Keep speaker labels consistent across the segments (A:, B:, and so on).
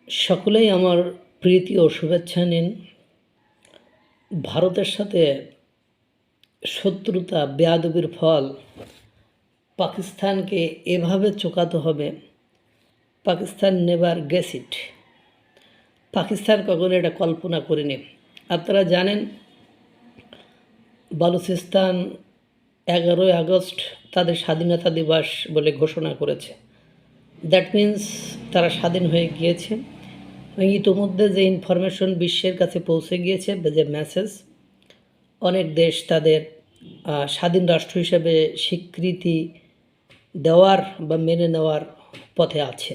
A: সকলেই আমার প্রীতি ও শুভেচ্ছা নিন। ভারতের সাথে শত্রুতা বেয়াদবির ফল পাকিস্তানকে এভাবে চোকাতে হবে। পাকিস্তান নেভার গেস ইট। পাকিস্তান কখনো এটা কল্পনা করেনি। আপনারা জানেন বালুচিস্তান 11ই আগস্ট তাদের স্বাধীনতা দিবস বলে ঘোষণা করেছে। দ্যাট মিন্স তারা স্বাধীন হয়ে গিয়েছে। ইতোমধ্যে যে ইনফরমেশন বিশ্বের কাছে পৌঁছে গিয়েছে, যে মেসেজ, অনেক দেশ তাদের স্বাধীন রাষ্ট্র হিসেবে স্বীকৃতি দেওয়ার বা মেনে নেওয়ার পথে আছে।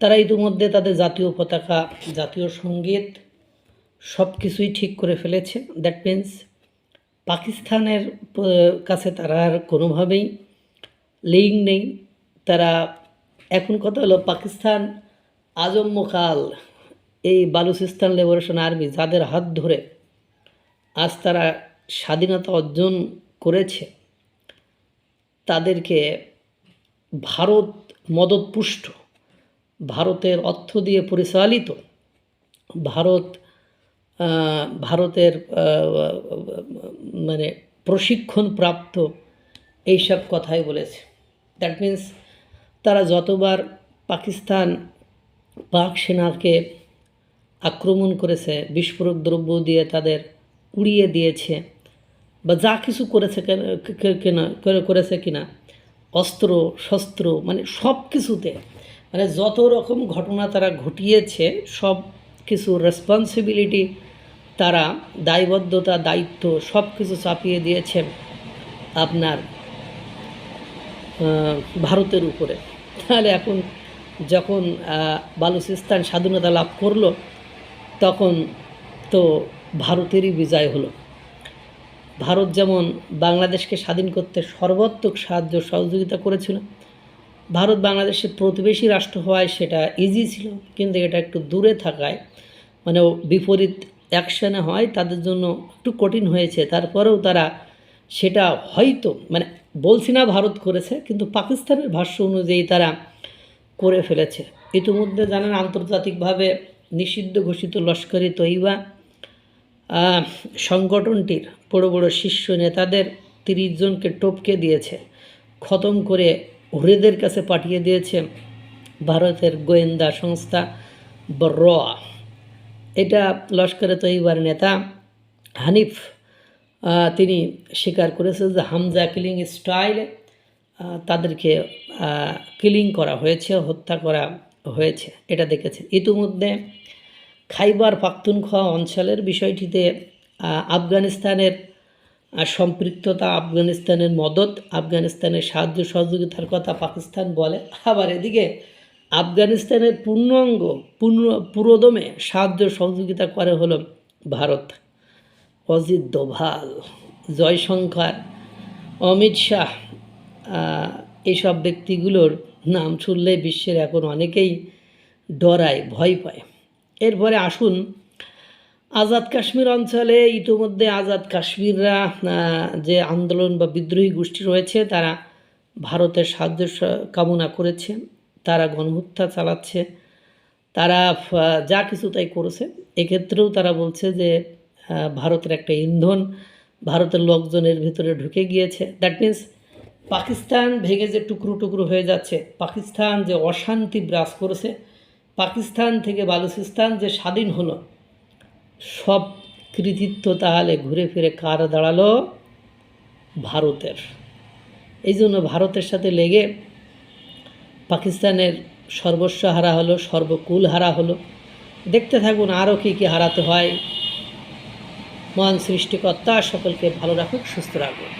A: তারা ইতিমধ্যে তাদের জাতীয় পতাকা, জাতীয় সঙ্গীত সব কিছুই ঠিক করে ফেলেছে। দ্যাট মিন্স পাকিস্তানের কাছে তারা আর কোনোভাবেই লিঙ্ক নেই। তারা এখন কথা হলো পাকিস্তান আজন্মকাল এই বালুচিস্তান লিবারেশন আর্মি যাদের হাত ধরে আজ তারা স্বাধীনতা অর্জন করেছে, তাদেরকে ভারত মদতপুষ্ট, ভারতের অর্থ দিয়ে পরিচালিত, ভারতের মানে প্রশিক্ষণপ্রাপ্ত এইসব কথাই বলেছে। দ্যাট মিন্স তারা যতবার পাকিস্তান পাক সেনাকে আক্রমণ করেছে, বিস্ফোরক দ্রব্য দিয়ে তাদের উড়িয়ে দিয়েছে বা যা কিছু করেছে কিনা অস্ত্র শস্ত্র মানে সব কিছুতে, মানে যত রকম ঘটনা তারা ঘটিয়েছে সব কিছু রেসপন্সিবিলিটি, তারা দায়বদ্ধতা, দায়িত্ব সব কিছু চাপিয়ে দিয়েছে আপনার ভারতের উপরে। তাহলে এখন যখন বালুচিস্তান স্বাধীনতা লাভ করলো, তখন তো ভারতেরই বিজয় হলো। ভারত যেমন বাংলাদেশকে স্বাধীন করতে সর্বাত্মক সাহায্য সহযোগিতা করেছিল। ভারত বাংলাদেশের প্রতিবেশী রাষ্ট্র হওয়ায় সেটা ইজি ছিল, কিন্তু এটা একটু দূরে থাকায় মানে বিপরীত অ্যাকশানে হয়, তাদের জন্য একটু কঠিন হয়েছে। তারপরেও তারা সেটা হয়তো, মানে বলছি না ভারত করেছে, কিন্তু পাকিস্তানের ভাষ্য অনুযায়ী তারা করে ফেলেছে। ইতিমধ্যে জানেন আন্তর্জাতিকভাবে নিষিদ্ধ ঘোষিত লস্কর-ই তৈবা সংগঠনটির বড় বড় শীর্ষ নেতাদের 30 জনকে টপকে দিয়েছে, খতম করে হুরেদের কাছে পাঠিয়ে দিয়েছে ভারতের গোয়েন্দা সংস্থা র। এটা লস্কর-ই তৈবার নেতা হানিফ তিনি স্বীকার করেছে যে হামজা কিলিং স্টাইলে তাদেরকে কিলিং করা হয়েছে, হত্যা করা হয়েছে, এটা দেখেছে। ইতিমধ্যে খাইবার পাখতুনখোয়া অঞ্চলের বিষয়টিতে আফগানিস্তানের সম্পৃক্ততা, আফগানিস্তানের মদত, আফগানিস্তানের সাহায্য সহযোগিতার কথা পাকিস্তান বলে, আবার এদিকে আফগানিস্তানের পুরোদমে সাহায্য সহযোগিতা করে হলো ভারত। অজিত দোভাল, জয়শঙ্কর, অমিত শাহ, এইসব ব্যক্তিগুলোর নাম শুনলে বিশ্বের এখন অনেকেই ডরায়, ভয় পায়। এরপরে আসুন আজাদ কাশ্মীর অঞ্চলে। ইতিমধ্যে আজাদ কাশ্মীররা যে আন্দোলন বা বিদ্রোহী গোষ্ঠী রয়েছে, তারা ভারতের সাহায্য কামনা করেছে, তারা গণহত্যা চালাচ্ছে, তারা যা কিছু তাই করেছে। এক্ষেত্রেও তারা বলছে যে ভারতের একটা ইন্ধন ভারতের লোকজনের ভিতরে ঢুকে গিয়েছে। দ্যাট মিন্স পাকিস্তান ভেঙে যে টুকরো টুকরো হয়ে যাচ্ছে, পাকিস্তান যে অশান্তি বিরাজ করেছে, পাকিস্তান থেকে বালুচিস্তান যে স্বাধীন হলো, সব কৃতিত্ব তাহলে ঘুরে ফিরে কার দাঁড়ালো? ভারতের। এই জন্য ভারতের সাথে লেগে পাকিস্তানের সর্বস্ব হারা হলো, সর্বকুল হারা হলো। দেখতে থাকুন আরও কী কী হারাতে হয়। মহান সৃষ্টিকর্তা সকলকে ভালো রাখুক, সুস্থ রাখুক।